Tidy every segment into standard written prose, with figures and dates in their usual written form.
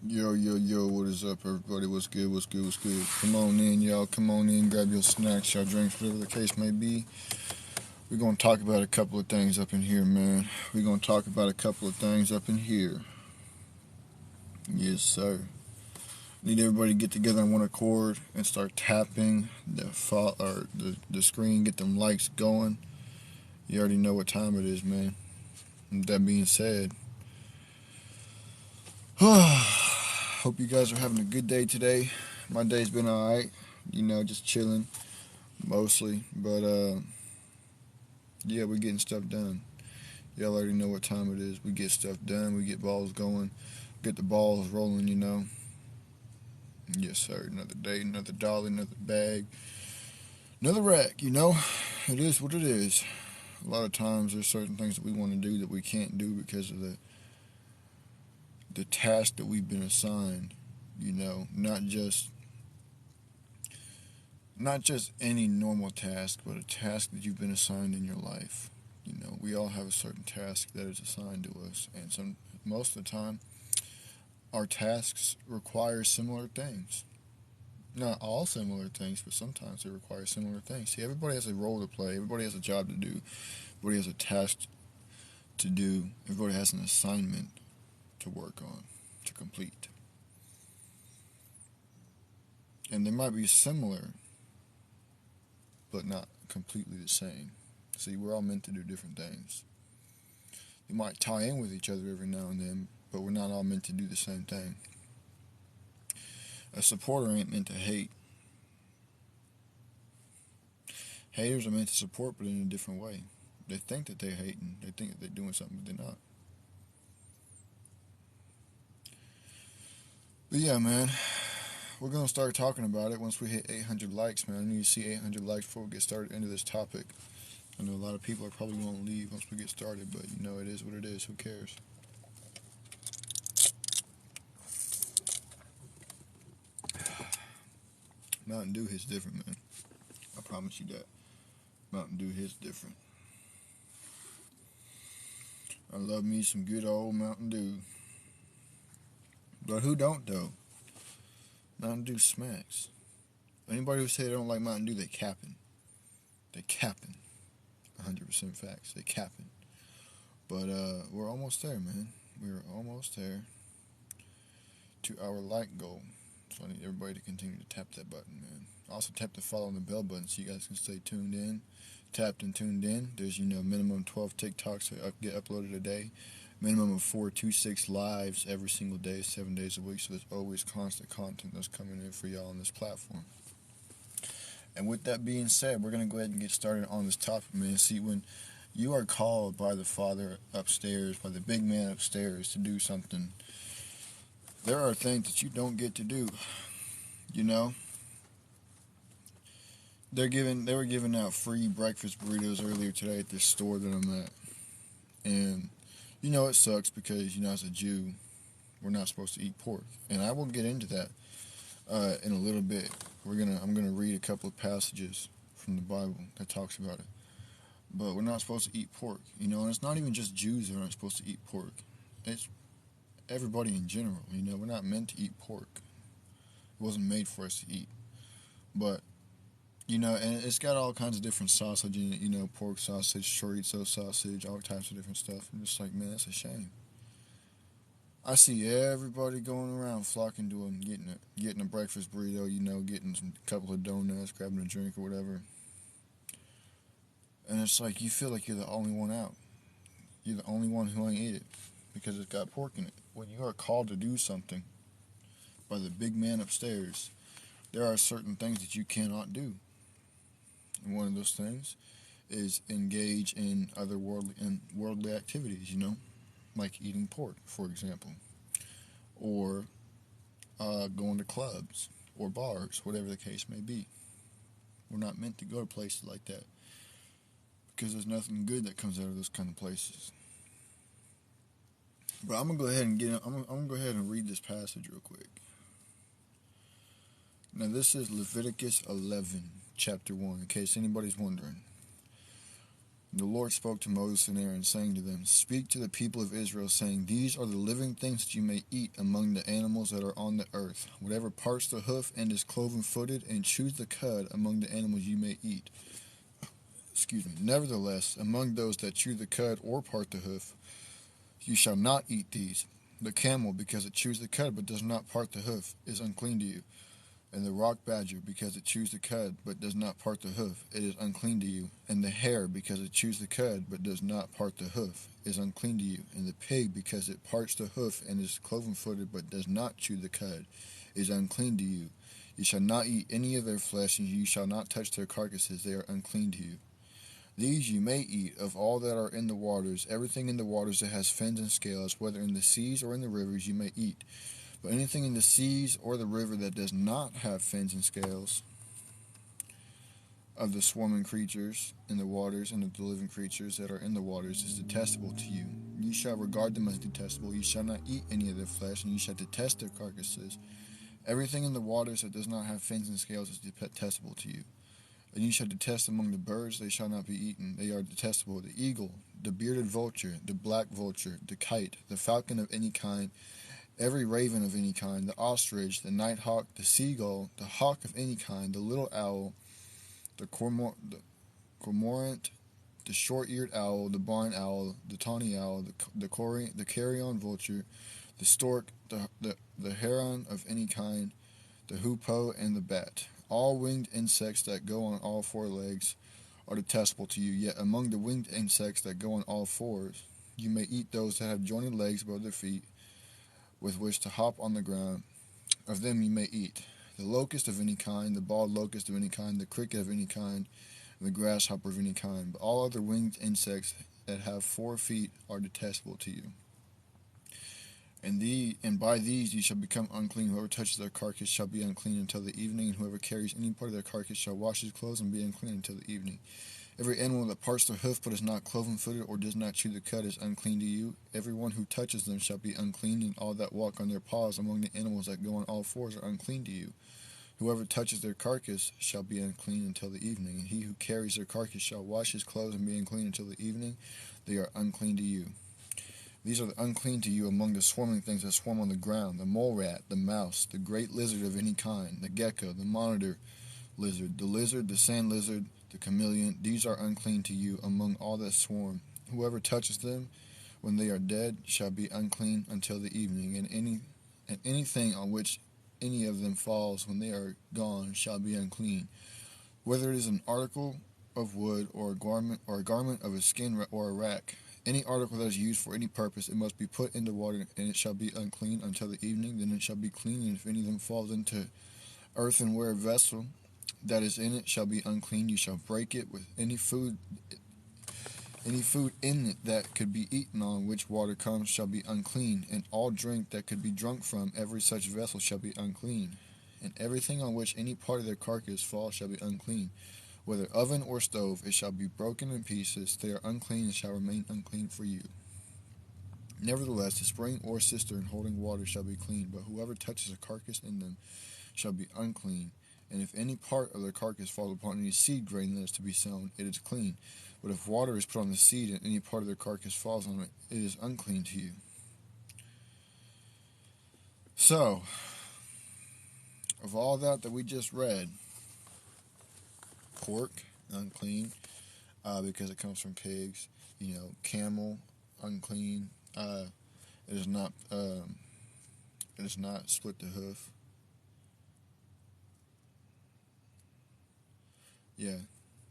Yo, yo, yo, what is up, everybody? What's good, what's good, what's good? Come on in, y'all. Come on in, grab your snacks, your drinks, whatever the case may be. We're going to talk about a couple of things up in here, man. We're going to talk about a couple of things up in here. Yes, sir. Need everybody to get together on one accord and start tapping the screen, get them likes going. You already know what time it is, man. With that being said, hope you guys are having a good day today. My day's been alright, just chilling mostly, but yeah, we're getting stuff done. Y'all already know what time it is. We get stuff done, we get balls going, get the balls rolling. Yes, sir. Another day, another dollar, another bag, another rack. It is what it is. A lot of times there's certain things that we want to do that we can't do because of the task that we've been assigned. Not just any normal task, but a task that you've been assigned in your life. We all have a certain task that is assigned to us, and most of the time, our tasks require similar things. Not all similar things, but sometimes they require similar things. See, everybody has a role to play. Everybody has a job to do. Everybody has a task to do. Everybody has an assignment to work on, to complete. And they might be similar, but not completely the same. See, we're all meant to do different things. They might tie in with each other every now and then, but we're not all meant to do the same thing. A supporter ain't meant to hate. Haters are meant to support, but in a different way. They think that they're hating. They think that they're doing something, but they're not. But yeah, man, we're going to start talking about it once we hit 800 likes, man. I need to see 800 likes before we get started into this topic. I know a lot of people are probably going to leave once we get started, but it is what it is. Who cares? Mountain Dew hits different, man. I promise you that. Mountain Dew hits different. I love me some good old Mountain Dew. But who don't, though? Mountain Dew smacks. Anybody who say they don't like Mountain Dew, they capping. They capping. 100% facts. They capping. But we're almost there, man. We're almost there to our like goal. So I need everybody to continue to tap that button, man. Also tap the follow and the bell button so you guys can stay tuned in. Tapped and tuned in. There's, minimum 12 TikToks that get uploaded a day. Minimum of 426 lives every single day, 7 days a week. So there's always constant content that's coming in for y'all on this platform. And with that being said, we're going to go ahead and get started on this topic, man. See, when you are called by the Father upstairs, by the big man upstairs to do something, there are things that you don't get to do. They were giving out free breakfast burritos earlier today at this store that I'm at. And it sucks because, as a Jew, we're not supposed to eat pork. And I will get into that in a little bit. I'm gonna read a couple of passages from the Bible that talks about it. But we're not supposed to eat pork, and it's not even just Jews that aren't supposed to eat pork. It's everybody in general, we're not meant to eat pork. It wasn't made for us to eat. But, and it's got all kinds of different sausage in it, pork sausage, chorizo sausage, all types of different stuff. I'm just like, man, that's a shame. I see everybody going around flocking to them, getting a breakfast burrito, getting a couple of donuts, grabbing a drink or whatever. And it's like you feel like you're the only one out. You're the only one who ain't ate it because it's got pork in it. When you are called to do something by the big man upstairs, there are certain things that you cannot do. And one of those things is engage in other worldly activities, like eating pork, for example, or going to clubs or bars, whatever the case may be. We're not meant to go to places like that because there's nothing good that comes out of those kind of places. But I'm gonna go ahead and I'm gonna go ahead and read this passage real quick. Now this is Leviticus 11, chapter 1, in case anybody's wondering. The Lord spoke to Moses and Aaron, saying to them, Speak to the people of Israel, saying, These are the living things that you may eat among the animals that are on the earth. Whatever parts the hoof and is cloven-footed, and chews the cud among the animals you may eat. Nevertheless, among those that chew the cud or part the hoof, you shall not eat these. The camel, because it chews the cud but does not part the hoof, is unclean to you. And the rock badger, because it chews the cud but does not part the hoof, it is unclean to you. And the hare, because it chews the cud but does not part the hoof, is unclean to you. And the pig, because it parts the hoof and is cloven-footed but does not chew the cud, is unclean to you. You shall not eat any of their flesh, and you shall not touch their carcasses, they are unclean to you. These you may eat of all that are in the waters. Everything in the waters that has fins and scales, whether in the seas or in the rivers, you may eat. But anything in the seas or the river that does not have fins and scales, of the swarming creatures in the waters and of the living creatures that are in the waters, is detestable to you. You shall regard them as detestable. You shall not eat any of their flesh, and you shall detest their carcasses. Everything in the waters that does not have fins and scales is detestable to you. And you shall detest among the birds, they shall not be eaten. They are detestable: the eagle, the bearded vulture, the black vulture, the kite, the falcon of any kind, every raven of any kind, the ostrich, the nighthawk, the seagull, the hawk of any kind, the little owl, the cormorant, the short-eared owl, the barn owl, the tawny owl, the carrion vulture, the stork, the heron of any kind, the hoopoe, and the bat. All winged insects that go on all four legs are detestable to you. Yet among the winged insects that go on all fours, you may eat those that have jointed legs above their feet, with which to hop on the ground. Of them you may eat the locust of any kind, the bald locust of any kind, the cricket of any kind, and the grasshopper of any kind. But all other winged insects that have 4 feet are detestable to you. And by these you shall become unclean. Whoever touches their carcass shall be unclean until the evening, and whoever carries any part of their carcass shall wash his clothes and be unclean until the evening. Every animal that parts their hoof but is not cloven-footed or does not chew the cud is unclean to you. Every one who touches them shall be unclean, and all that walk on their paws among the animals that go on all fours are unclean to you. Whoever touches their carcass shall be unclean until the evening, and he who carries their carcass shall wash his clothes and be unclean until the evening. They are unclean to you. These are the unclean to you among the swarming things that swarm on the ground: the mole rat, the mouse, the great lizard of any kind, the gecko, the monitor lizard, the sand lizard, the chameleon. These are unclean to you among all that swarm. Whoever touches them when they are dead shall be unclean until the evening, and anything on which any of them falls when they are gone shall be unclean, whether it is an article of wood or a garment of a skin or a rack. Any article that is used for any purpose, it must be put into water, and it shall be unclean until the evening. Then it shall be clean, and if any of them falls into earthenware vessel that is in it shall be unclean. You shall break it with any food in it that could be eaten on which water comes shall be unclean, and all drink that could be drunk from every such vessel shall be unclean. And everything on which any part of their carcass falls shall be unclean. Whether oven or stove, it shall be broken in pieces. They are unclean and shall remain unclean for you. Nevertheless, the spring or cistern holding water shall be clean, but whoever touches a carcass in them shall be unclean. And if any part of the carcass falls upon any seed grain that is to be sown, it is clean. But if water is put on the seed and any part of the carcass falls on it, it is unclean to you. So, of all that we just read, pork, unclean, because it comes from pigs. Camel, unclean. It is not split the hoof. Yeah,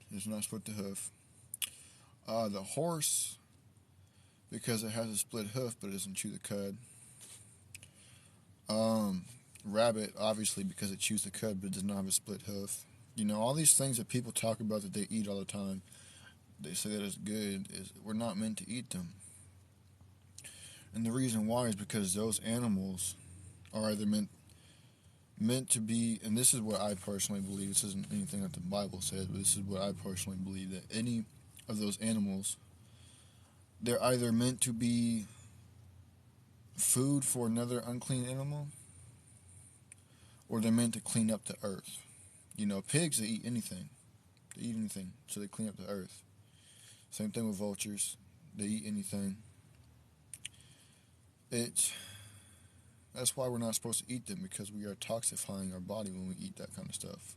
it does not split the hoof. The horse, because it has a split hoof, but it doesn't chew the cud. Rabbit, obviously, because it chews the cud, but it does not have a split hoof. All these things that people talk about that they eat all the time, they say that it's good, we're not meant to eat them. And the reason why is because those animals are either meant to be, and this is what I personally believe, this isn't anything that the Bible says, but this is what I personally believe, that any of those animals, they're either meant to be food for another unclean animal, or they're meant to clean up the earth. Pigs, they eat anything. They eat anything, so they clean up the earth. Same thing with vultures. They eat anything. That's why we're not supposed to eat them, because we are toxifying our body when we eat that kind of stuff.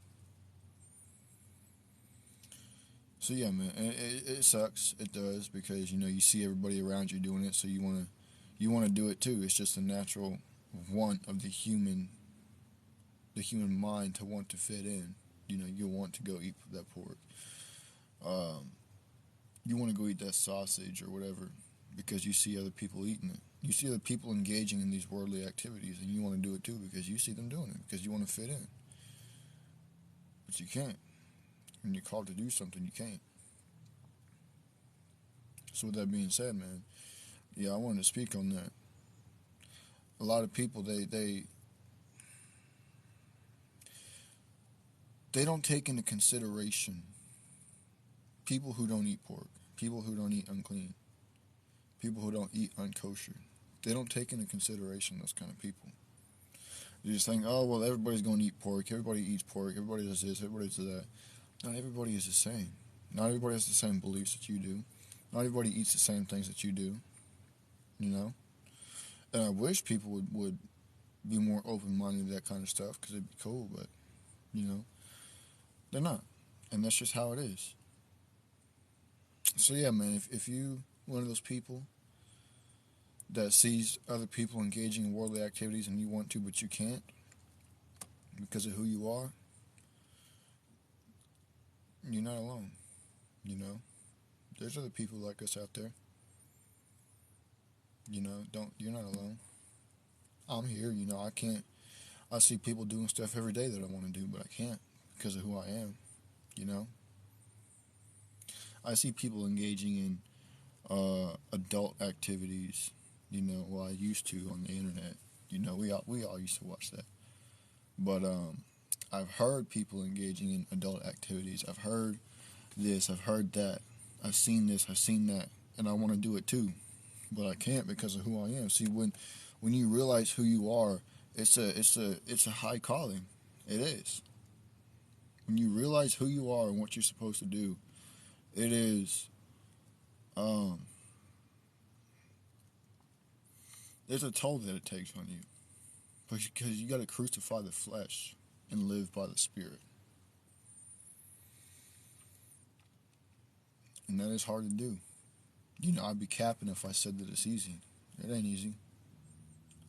So yeah, man, it sucks. It does, because you see everybody around you doing it, so you wanna do it too. It's just a natural want of the human mind to want to fit in. You want to go eat that pork. You want to go eat that sausage or whatever because you see other people eating it. You see other people engaging in these worldly activities, and you want to do it too because you see them doing it, because you want to fit in. But you can't. When you're called to do something, you can't. So with that being said, man, yeah, I wanted to speak on that. A lot of people, they don't take into consideration people who don't eat pork, people who don't eat unclean, people who don't eat unkosher. They don't take into consideration those kind of people. They just think, oh, well, everybody's going to eat pork. Everybody eats pork. Everybody does this. Everybody does that. Not everybody is the same. Not everybody has the same beliefs that you do. Not everybody eats the same things that you do. And I wish people would be more open-minded to that kind of stuff, because it'd be cool, but, they're not. And that's just how it is. So, yeah, man, if you one of those people that sees other people engaging in worldly activities and you want to, but you can't because of who you are, you're not alone. There's other people like us out there. You're not alone. I'm here. I see people doing stuff every day that I want to do, but I can't because of who I am. I see people engaging in adult activities. Well, I used to on the internet. We all used to watch that. But I've heard people engaging in adult activities. I've heard this. I've heard that. I've seen this. I've seen that, and I want to do it too, but I can't because of who I am. See, when you realize who you are, it's a high calling. It is. When you realize who you are and what you're supposed to do, it is. There's a toll that it takes on you, because you got to crucify the flesh and live by the Spirit, and that is hard to do. I'd be capping if I said that it's easy. It ain't easy.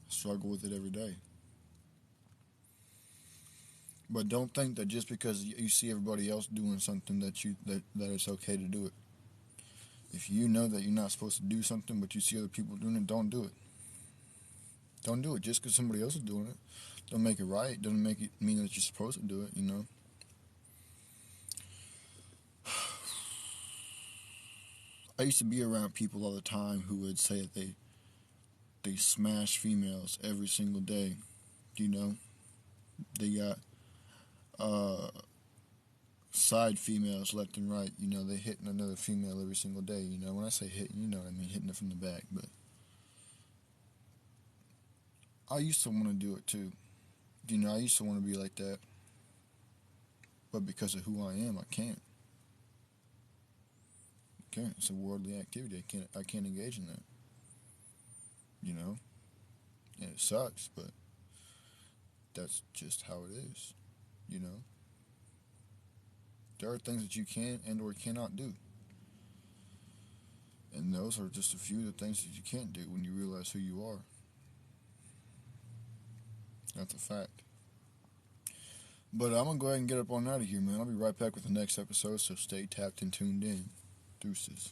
I struggle with it every day. But don't think that just because you see everybody else doing something that it's okay to do it. If you know that you're not supposed to do something, but you see other people doing it, don't do it. Don't do it just because somebody else is doing it. Don't make it right. Doesn't make it mean that you're supposed to do it. I used to be around people all the time who would say that they smash females every single day. They got side females left and right. They hitting another female every single day. When I say hitting, you know what I mean, hitting it from the back. But I used to want to do it too. I used to want to be like that. But because of who I am, I can't. It's a worldly activity. I can't engage in that. And it sucks, but that's just how it is. There are things that you can and or cannot do. And those are just a few of the things that you can't do when you realize who you are. That's a fact. But I'm going to go ahead and get up on out of here, man. I'll be right back with the next episode, so stay tapped and tuned in. Deuces.